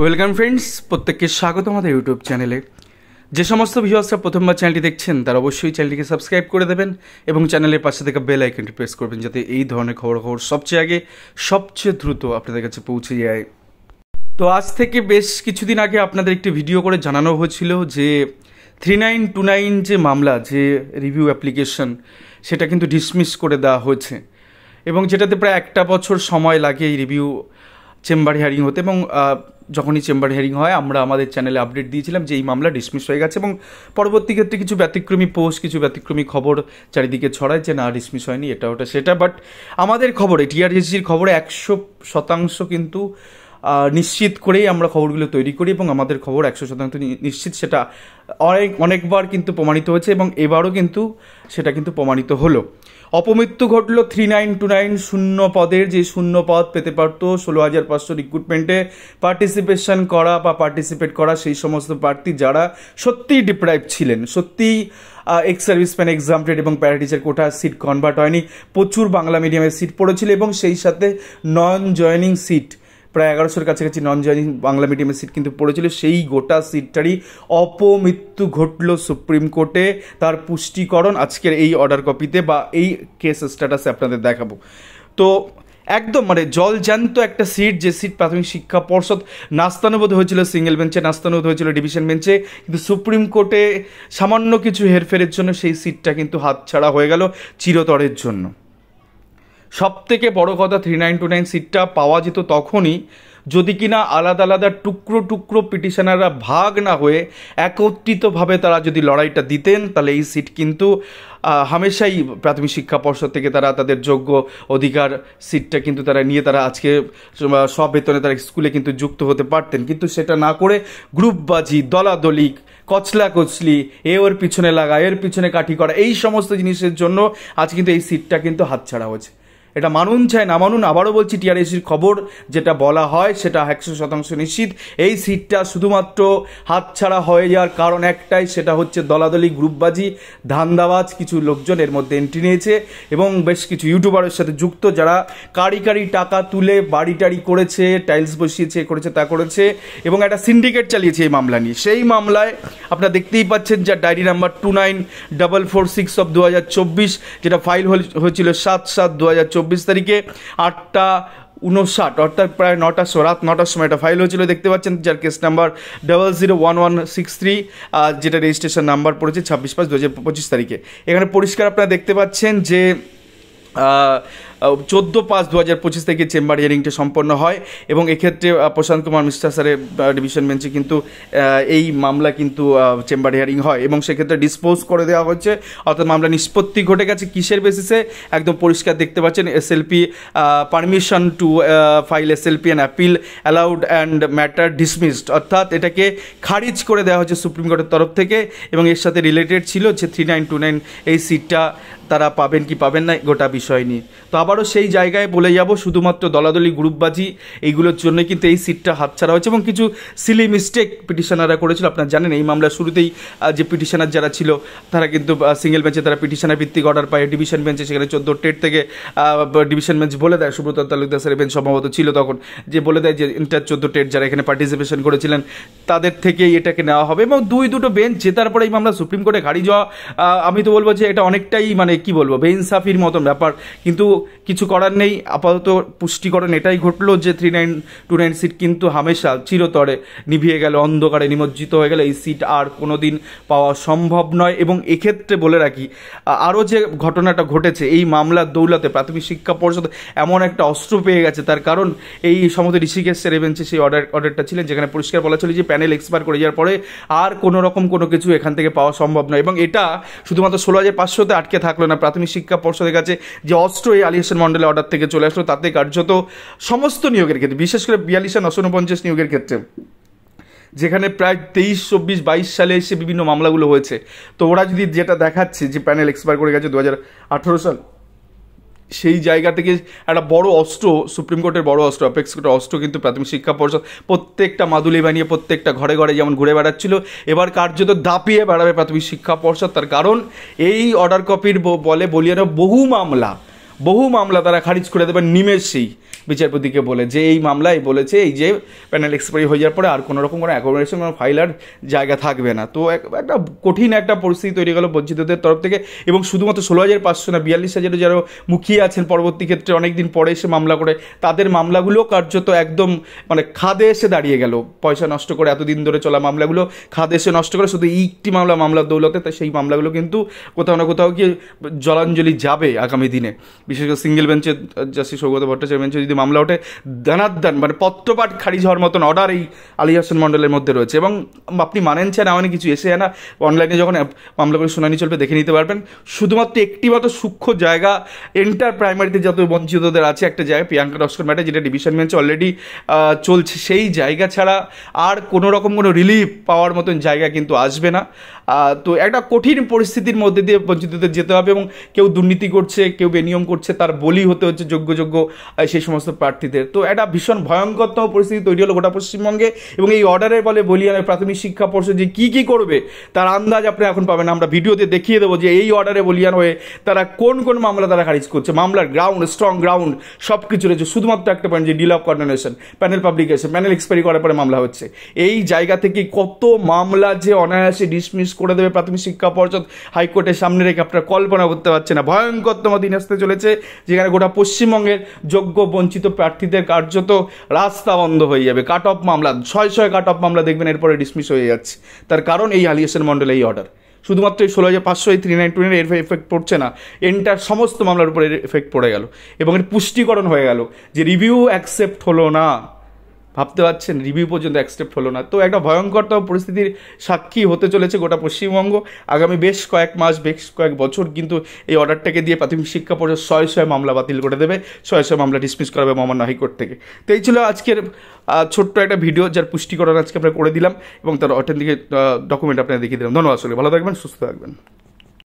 Welcome friends, প্রত্যেককে স্বাগত আমাদের ইউটিউব চ্যানেলে। যে সমস্ত ভিউয়ার্সরা প্রথমবার চ্যানেলটি দেখছেন তারা অবশ্যই চ্যানেলটিকে সাবস্ক্রাইব করে দেবেন এবং চ্যানেলের পাশে থেকে বেল আইকনটি প্রেস করবেন, যাতে এই ধরনের খবর সবচেয়ে আগে সবচেয়ে দ্রুত আপনাদের কাছে পৌঁছে যায়। তো আজ থেকে বেশ কিছুদিন আগে আপনাদের একটি ভিডিও করে জানানো হয়েছিল যে 3929 যে মামলা, যে রিভিউ অ্যাপ্লিকেশন, সেটা কিন্তু ডিসমিস করে দেওয়া হয়েছে এবং যেটাতে প্রায় একটা বছর সময় লাগে এই রিভিউ চেম্বার হিয়ারিং হতে। এবং যখনই চেম্বার হিয়ারিং হয় আমরা আমাদের চ্যানেলে আপডেট দিয়েছিলাম যে এই মামলা ডিসমিস হয়ে গেছে, এবং পরবর্তী ক্ষেত্রে কিছু ব্যতিক্রমী পোস্ট, কিছু ব্যতিক্রমী খবর চারিদিকে ছড়ায় যে না, ডিসমিস হয়নি, এটা ওটা সেটা। বাট আমাদের খবরে, টিআরএসজির খবরে 100% কিন্তু নিশ্চিত করেই আমরা খবরগুলো তৈরি করি এবং আমাদের খবর 100% নিশ্চিত, সেটা অনেকবার কিন্তু প্রমাণিত হয়েছে এবং এবারও কিন্তু সেটা কিন্তু প্রমাণিত হলো। অপমৃত্যু ঘটলো 3929 শূন্য পদের, যে শূন্য পদ পেতে পারতো 16,500 রিক্রুটমেন্টে পার্টিসিপেট করা সেই সমস্ত প্রার্থী যারা সত্যিই ডিপ্রাইভ ছিলেন, সত্যিই এক্স সার্ভিসম্যান, এক্সামটেড এবং প্যারাটিচার কোটা সিট কনভার্ট হয়নি, প্রচুর বাংলা মিডিয়ামের সিট পড়েছিল এবং সেই সাথে নন জয়েনিং সিট প্রায় 1100-র কাছাকাছি নন জয়েনিং বাংলা মিডিয়ামের সিট কিন্তু পড়েছিল। সেই গোটা সিটটারই অপমৃত্যু ঘটলো সুপ্রিম কোর্টে। তার পুষ্টিকরণ আজকের এই অর্ডার কপিতে বা এই কেস স্ট্যাটাসে আপনাদের দেখাবো। তো একদম জলজ্যান্ত একটা সিট, যে সিট প্রাথমিক শিক্ষা পর্ষদ নাস্তানুবোধ হয়েছিল সিঙ্গেল বেঞ্চে, নাস্তানুবোধ হয়েছিল ডিভিশন বেঞ্চে, কিন্তু সুপ্রিম কোর্টে সামান্য কিছু হেরফেরের জন্য সেই সিটটা কিন্তু হাতছাড়া হয়ে গেল চিরতরের জন্য। সব থেকে বড় কথা, 3929 সিটটা পাওয়া যেত তখনই যদি কিনা আলাদা আলাদা টুকরো টুকরো পিটিশনাররা ভাগ না হয়ে একত্রিতভাবে তারা যদি লড়াইটা দিতেন, তাহলে এই সিট কিন্তু হামেশাই প্রাথমিক শিক্ষা পর্ষদ থেকে তারা তাদের যোগ্য অধিকার সিটটা কিন্তু তারা নিয়ে তারা আজকে সব বেতনে তারা স্কুলে কিন্তু যুক্ত হতে পারতেন। কিন্তু সেটা না করে গ্রুপবাজি, দলাদলি, কচলা কচলি, এ ওর পিছনে লাগা, এর পিছনে কাঠি করা, এই সমস্ত জিনিসের জন্য আজ কিন্তু এই সিটটা কিন্তু হাতছাড়া হয়েছে। এটা মানুন চাই না মানুন, আবারও বলছি, টিআরএসির খবর যেটা বলা হয় সেটা 100% নিশ্চিত। এই সিটটা শুধুমাত্র হাতছাড়া হয়ে যাওয়ার কারণ একটাই, সেটা হচ্ছে দলাদলি, গ্রুপবাজি, ধান্দাবাজ কিছু লোকজন এর মধ্যে এন্ট্রি নিয়েছে এবং বেশ কিছু ইউটিউবারের সাথে যুক্ত, যারা কারি টাকা তুলে বাড়ি টাড়ি করেছে, টাইলস বসিয়েছে, করেছে তা করেছে এবং একটা সিন্ডিকেট চালিয়েছে এই মামলা নিয়ে। সেই মামলায় আপনারা দেখতেই পাচ্ছেন যার ডায়েরি নাম্বার 29446 অফ 2024, যেটা ফাইল হয়েছিল 7/7/2024 তারিখে 8:59, অর্থাৎ প্রায় রাত 9টার সময় এটা ফাইল হয়েছিল। দেখতে পাচ্ছেন যার কেস নাম্বার 001163, যেটা রেজিস্ট্রেশন নাম্বার পড়েছে 26/5/2025 তারিখে। এখানে পরিষ্কার আপনারা দেখতে পাচ্ছেন যে 14/5/2025 থেকে চেম্বার হিয়ারিংটা সম্পন্ন হয় এবং এক্ষেত্রে প্রশান্ত কুমার মিশ্রা স্যারের ডিভিশন বেঞ্চে কিন্তু এই মামলা কিন্তু চেম্বার হিয়ারিং হয় এবং সেক্ষেত্রে ডিসপোজ করে দেওয়া হচ্ছে, অর্থাৎ মামলা নিষ্পত্তি ঘটে গেছে। কিসের বেসিসে? একদম পরিষ্কার দেখতে পাচ্ছেন, SLP permission to file SLP and appeal allowed and matter dismissed, অর্থাৎ এটাকে খারিজ করে দেওয়া হচ্ছে সুপ্রিম কোর্টের তরফ থেকে। এবং এর সাথে রিলেটেড ছিল যে 3929 এই সিটটা তারা পাবেন কি পাবেন না, গোটা বিষয় নিয়ে। তো আবারও সেই জায়গায় বলে যাব, শুধুমাত্র দলাদলি, গ্রুপবাজি, এইগুলোর জন্য কিন্তু এই সিটটা হাতছাড়া হয়েছে এবং কিছু সিলি মিস্টেক পিটিশনাররা করেছিল। আপনারা জানেন এই মামলার শুরুতেই যে পিটিশনার যারা ছিল তারা কিন্তু সিঙ্গেল বেঞ্চে তারা পিটিশনার ভিত্তিক অর্ডার পায়, ডিভিশন বেঞ্চে সেখানে 14 টেট থেকে ডিভিশন বেঞ্চ বলে দেয়, সুব্রত তালুকদার স্যারের বেঞ্চ সম্ভবত ছিল তখন, যে বলে দেয় যে ইন্টার 14 টেট যারা এখানে পার্টিসিপেশন করেছিলেন তাদের থেকেই এটাকে নেওয়া হবে এবং দুটো বেঞ্চ জেতার পরে এই মামলা সুপ্রিম কোর্টে খারিজ হওয়া, আমি তো বলবো যে এটা অনেকটাই কি বলবো, বেইনসাফির মতন ব্যাপার। কিন্তু কিছু করার নেই, আপাতত পুষ্টিকরণ এটাই ঘটলো যে 3929 সিট কিন্তু হামেশা চিরতরে নিভিয়ে গেল, অন্ধকারে নিমজ্জিত হয়ে গেল। এই সিট আর কোনোদিন পাওয়া সম্ভব নয়। এবং এক্ষেত্রে বলে রাখি, আরও যে ঘটনাটা ঘটেছে এই মামলার দৌলতে প্রাথমিক শিক্ষা পর্ষদ এমন একটা অস্ত্র পেয়ে গেছে, তার কারণ এই সমস্ত ঋষিকেশ স্যারের বেঞ্চে সেই অর্ডারটা ছিলেন যেখানে পরিষ্কার বলা ছিল যে প্যানেল এক্সপায়ার করে যাওয়ার পরে আর কোনো রকম কোনো কিছু এখান থেকে পাওয়া সম্ভব নয়। এবং এটা শুধুমাত্র 16,500-তে আটকে থাকলো না, প্রাথমিক শিক্ষা পর্ষদের কাছে যে অস্ত্র এই আলিয়াসন মন্ডলের অর্ডার থেকে চলে আসলো, তাতে কার্যত সমস্ত নিয়োগের ক্ষেত্রে, বিশেষ করে 42-949 নিয়োগের ক্ষেত্রে, যেখানে প্রায় 23, 24, 22 সালে এসে বিভিন্ন মামলাগুলো হয়েছে, তো ওরা যদি যেটা দেখাচ্ছে যে প্যানেল এক্সপায়ার করে গেছে 2018 সাল, সেই জায়গা থেকে একটা বড় অস্ত্র, সুপ্রিম কোর্টের বড় অস্ত্র, অ্যাপেক্স কোর্টের অস্ত্র কিন্তু প্রাথমিক শিক্ষা পর্ষদ প্রত্যেকটা মাদুলি বানিয়ে প্রত্যেকটা ঘরে ঘরে যেমন ঘুরে বেড়াচ্ছিল, এবার কার্যত দাপিয়ে বেড়াবে প্রাথমিক শিক্ষা পর্ষদ। তার কারণ এই অর্ডার কপির বলে বলিয়ানো বহু মামলা তারা খারিজ করে দেবেন নিমেষেই। বিচারপতিকে বলে যে এই মামলায় বলেছে এই যে প্যানেল এক্সপায়ারি হয়ে যাওয়ার পরে আর কোনো রকম কোনো অ্যাকোমোডেশন কোনো ফাইলার জায়গা থাকবে না। তো একটা কঠিন একটা পরিস্থিতি তৈরি গেল বঞ্চিতদের তরফ থেকে, এবং শুধুমাত্র 16,500 না 42,000 যারা মুখিয়ে আছেন পরবর্তী ক্ষেত্রে অনেক দিন পরে এসে মামলা করে, তাদের মামলাগুলো কার্যত একদম মানে খাদে এসে দাঁড়িয়ে গেল। পয়সা নষ্ট করে এতদিন ধরে চলা মামলাগুলো খাদে এসে নষ্ট করে শুধু একটি মামলার দৌলতে, তাই সেই মামলাগুলো কিন্তু কোথাও না কোথাও গিয়ে জলাঞ্জলি যাবে আগামী দিনে। বিশেষ করে সিঙ্গেল বেঞ্চে জাস্টিস সৌগত ভট্টাচার্য বেঞ্চে যদি মামলা ওঠে, দানাদান মানে পত্রপাঠ খারিজ হওয়ার মতন অর্ডার এই আলী হাসান মণ্ডলের মধ্যে রয়েছে। এবং আপনি মানেন চান না মানে কিছু এসে না, অনলাইনে যখন মামলাগুলো শুনানি চলবে দেখে নিতে পারবেন। শুধুমাত্র একটি মাত্র সূক্ষ্ম জায়গা এন্টার প্রাইমারিতে যত বঞ্চিতদের আছে একটা জায়গা প্রিয়াঙ্কা নস্কর ম্যাটার, যেটা ডিভিশন বেঞ্চে অলরেডি চলছে, সেই জায়গা ছাড়া আর কোনো রকম কোনো রিলিফ পাওয়ার মতন জায়গা কিন্তু আসবে না। তো একটা কঠিন পরিস্থিতির মধ্যে দিয়ে বঞ্চিতদের যেতে হবে, এবং কেউ দুর্নীতি করছে, কেউ বেনিয়ম করছে, তার বলি হতে হচ্ছে যোগ্য সেই সমস্ত প্রার্থীদের। তো একটা ভীষণ ভয়ঙ্করতম পরিস্থিতি তৈরি হলো গোটা পশ্চিমবঙ্গে, এবং এই অর্ডারের বলে বলিয়ানের প্রাথমিক শিক্ষা পর্ষদ যে কী করবে তার আন্দাজ আপনি এখন পাবেন। আমরা ভিডিওতে দেখিয়ে দেবো যে এই অর্ডারে বলিয়ান হয়ে তারা কোন মামলা তারা খারিজ করছে। মামলার গ্রাউন্ড, স্ট্রং গ্রাউন্ড সব কিছু রয়েছে, শুধুমাত্র একটা পয়েন্ট যে deal of condonation, panel publication, panel expiry করার পরে মামলা হচ্ছে। এই জায়গা থেকে কত মামলা যে অনায়াসে ডিসমিস করে দেবে প্রাথমিক শিক্ষা পর্ষদ হাইকোর্টের সামনে রেখে আপনারা কল্পনা করতে পারছে না। ভয়ঙ্করতম দিন আসতে চলেছে, যেখানে গোটা পশ্চিমবঙ্গের যোগ্য বঞ্চিত প্রার্থীদের কার্যত রাস্তা বন্ধ হয়ে যাবে। কাট অফ মামলা, 600 কাট অফ মামলা দেখবেন এরপরে ডিসমিস হয়ে যাচ্ছে। তার কারণ এই আলী হাসান মণ্ডল এই অর্ডার। শুধুমাত্র এই 16,500 এই 392 এর এফেক্ট পড়ছে না, এন্টার সমস্ত মামলার উপরে এফেক্ট পড়ে গেল, এবং এর পুষ্টিকরণ হয়ে গেল যে রিভিউ অ্যাকসেপ্ট হলো না। ভাবতে পারছেন, রিভিউ পর্যন্ত অ্যাকসেপ্ট হলো না। তো একটা ভয়ঙ্করতম পরিস্থিতির সাক্ষী হতে চলেছে গোটা পশ্চিমবঙ্গ। আগামী বেশ কয়েক মাস, বেশ কয়েক বছর কিন্তু এই অর্ডারটাকে দিয়ে প্রাথমিক শিক্ষা পর্ষদ 100 মামলা বাতিল করে দেবে, 100 মামলা ডিসমিস করাবে মহামান্য হাইকোর্ট থেকে। তো এই ছিল আজকের ছোট্ট একটা ভিডিও, যার পুষ্টিকরণ আজকে আমরা করে দিলাম, এবং তার অথেন্টিক ডকুমেন্ট আপনারা দেখিয়ে দিলাম। ধন্যবাদ, আসলে ভালো থাকবেন, সুস্থ থাকবেন।